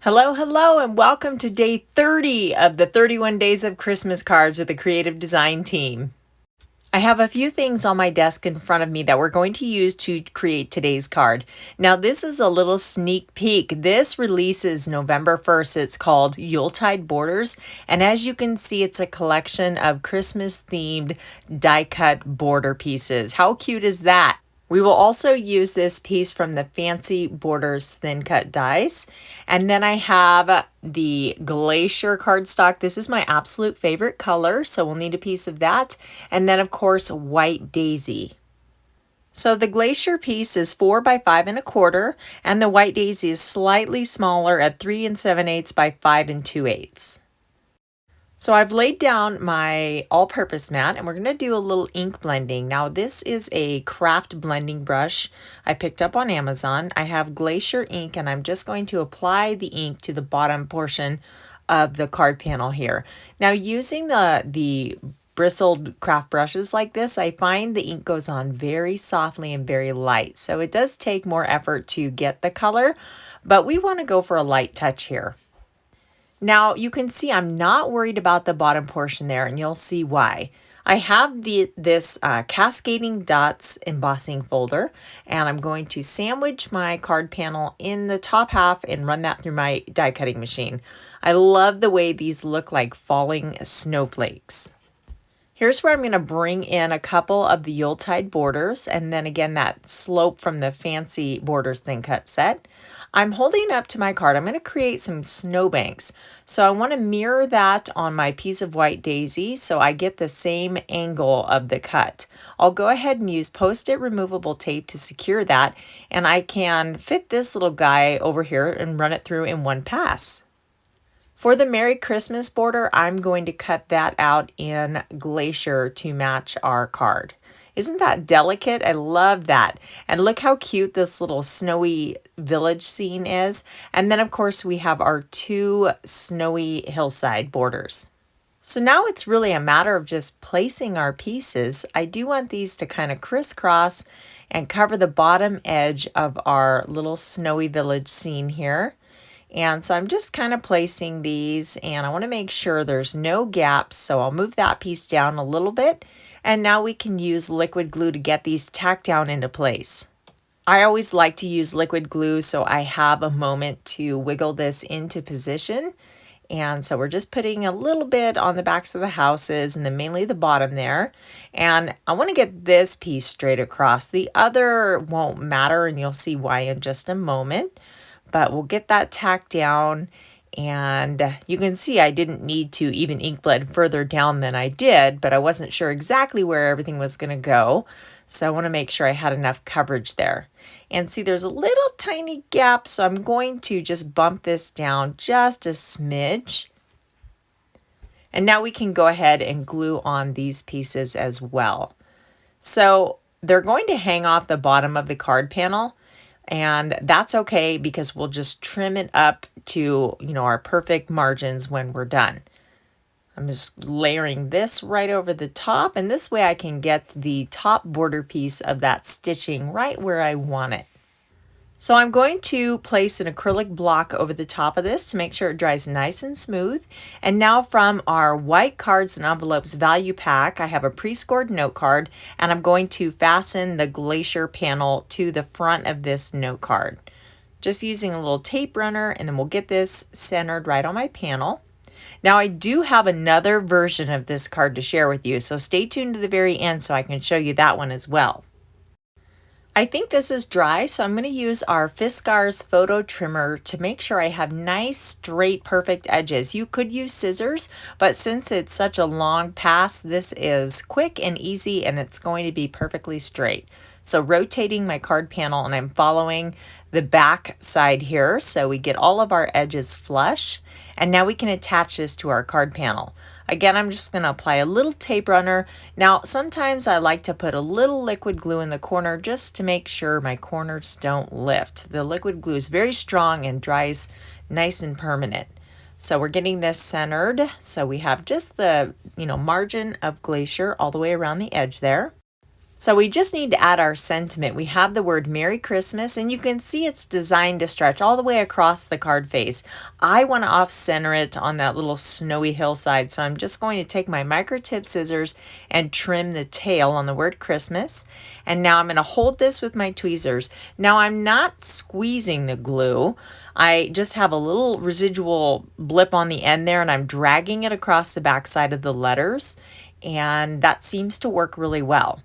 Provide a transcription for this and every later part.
Hello, hello, and welcome to day 30 of the 31 Days of Christmas Cards with the Creative Design Team. I have a few things on my desk in front of me that we're going to use to create today's card. Now, this is a little sneak peek. This releases November 1st. It's called Yuletide Borders, and as you can see, it's a collection of Christmas-themed die-cut border pieces. How cute is that? We will also use this piece from the Fancy Borders thin cut dies. And then I have the Glacier Cardstock. This is my absolute favorite color, so we'll need a piece of that. And then of course, White Daisy. So the Glacier piece is 4 by 5 1/4, and the White Daisy is slightly smaller at 3 7/8 by 5 2/8. So I've laid down my all-purpose mat and we're going to do a little ink blending. Now this is a craft blending brush I picked up on Amazon. I have Glacier ink and I'm just going to apply the ink to the bottom portion of the card panel here. Now using the bristled craft brushes like this, I find the ink goes on very softly and very light. So it does take more effort to get the color, but we want to go for a light touch here. Now you can see I'm not worried about the bottom portion there, and you'll see why. I have this Cascading Dots embossing folder, and I'm going to sandwich my card panel in the top half and run that through my die cutting machine. I love the way these look like falling snowflakes. Here's where I'm going to bring in a couple of the Yuletide borders, and then again that slope from the Fancy Borders thin cut set. I'm holding up to my card. I'm going to create some snowbanks. So I want to mirror that on my piece of White Daisy so I get the same angle of the cut. I'll go ahead and use Post-it removable tape to secure that, and I can fit this little guy over here and run it through in one pass. For the Merry Christmas border, I'm going to cut that out in Glacier to match our card. Isn't that delicate? I love that. And look how cute this little snowy village scene is. And then of course we have our 2 snowy hillside borders. So now it's really a matter of just placing our pieces. I do want these to kind of crisscross and cover the bottom edge of our little snowy village scene here. And so I'm just kind of placing these, and I want to make sure there's no gaps. So I'll move that piece down a little bit. And now we can use liquid glue to get these tacked down into place. I always like to use liquid glue so I have a moment to wiggle this into position. And so we're just putting a little bit on the backs of the houses and then mainly the bottom there. And I want to get this piece straight across. The other won't matter, and you'll see why in just a moment. But we'll get that tacked down. And you can see I didn't need to even ink blend further down than I did, but I wasn't sure exactly where everything was going to go. So I want to make sure I had enough coverage there. And see, there's a little tiny gap, so I'm going to just bump this down just a smidge. And now we can go ahead and glue on these pieces as well. So they're going to hang off the bottom of the card panel. And that's okay because we'll just trim it up to, our perfect margins when we're done. I'm just layering this right over the top, and this way I can get the top border piece of that stitching right where I want it. So I'm going to place an acrylic block over the top of this to make sure it dries nice and smooth. And now from our White Cards and Envelopes value pack, I have a pre-scored note card, and I'm going to fasten the Glacier panel to the front of this note card. Just using a little tape runner, and then we'll get this centered right on my panel. Now I do have another version of this card to share with you, so stay tuned to the very end so I can show you that one as well. I think this is dry, so I'm going to use our Fiskars photo trimmer to make sure I have nice, straight, perfect edges. You could use scissors, but since it's such a long pass, this is quick and easy, and it's going to be perfectly straight. So rotating my card panel, and I'm following the back side here, so we get all of our edges flush, and now we can attach this to our card panel. Again, I'm just going to apply a little tape runner. Now, sometimes I like to put a little liquid glue in the corner just to make sure my corners don't lift. The liquid glue is very strong and dries nice and permanent. So we're getting this centered. So we have just the, margin of Glacier all the way around the edge there. So we just need to add our sentiment. We have the word Merry Christmas, and you can see it's designed to stretch all the way across the card face. I want to off-center it on that little snowy hillside, so I'm just going to take my microtip scissors and trim the tail on the word Christmas. And now I'm going to hold this with my tweezers. Now I'm not squeezing the glue. I just have a little residual blip on the end there, and I'm dragging it across the backside of the letters, and that seems to work really well.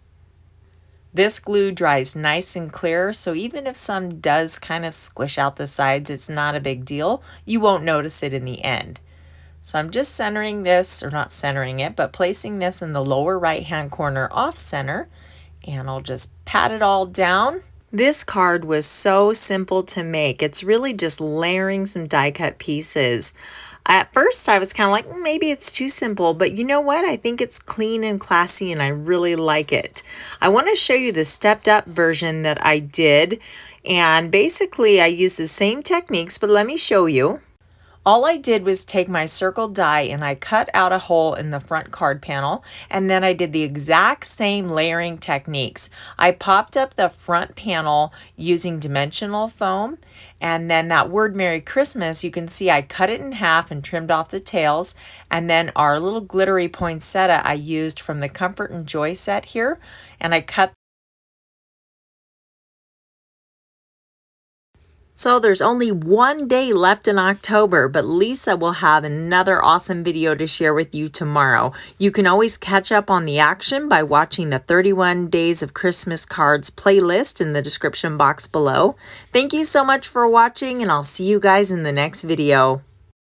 This glue dries nice and clear, so even if some does kind of squish out the sides, it's not a big deal. You won't notice it in the end. So I'm just centering this, or not centering it, but placing this in the lower right hand corner off center, and I'll just pat it all down. This card was so simple to make. It's really just layering some die cut pieces. At first I was kind of like, maybe it's too simple, but you know what? I think it's clean and classy and I really like it. I want to show you the stepped up version that I did, and basically I used the same techniques, but let me show you. All I did was take my circle die and I cut out a hole in the front card panel, and then I did the exact same layering techniques. I popped up the front panel using dimensional foam, and then that word Merry Christmas, you can see I cut it in half and trimmed off the tails, and then our little glittery poinsettia I used from the Comfort and Joy set here, and I cut. So there's only one day left in October, but Lisa will have another awesome video to share with you tomorrow. You can always catch up on the action by watching the 31 Days of Christmas Cards playlist in the description box below. Thank you so much for watching, and I'll see you guys in the next video.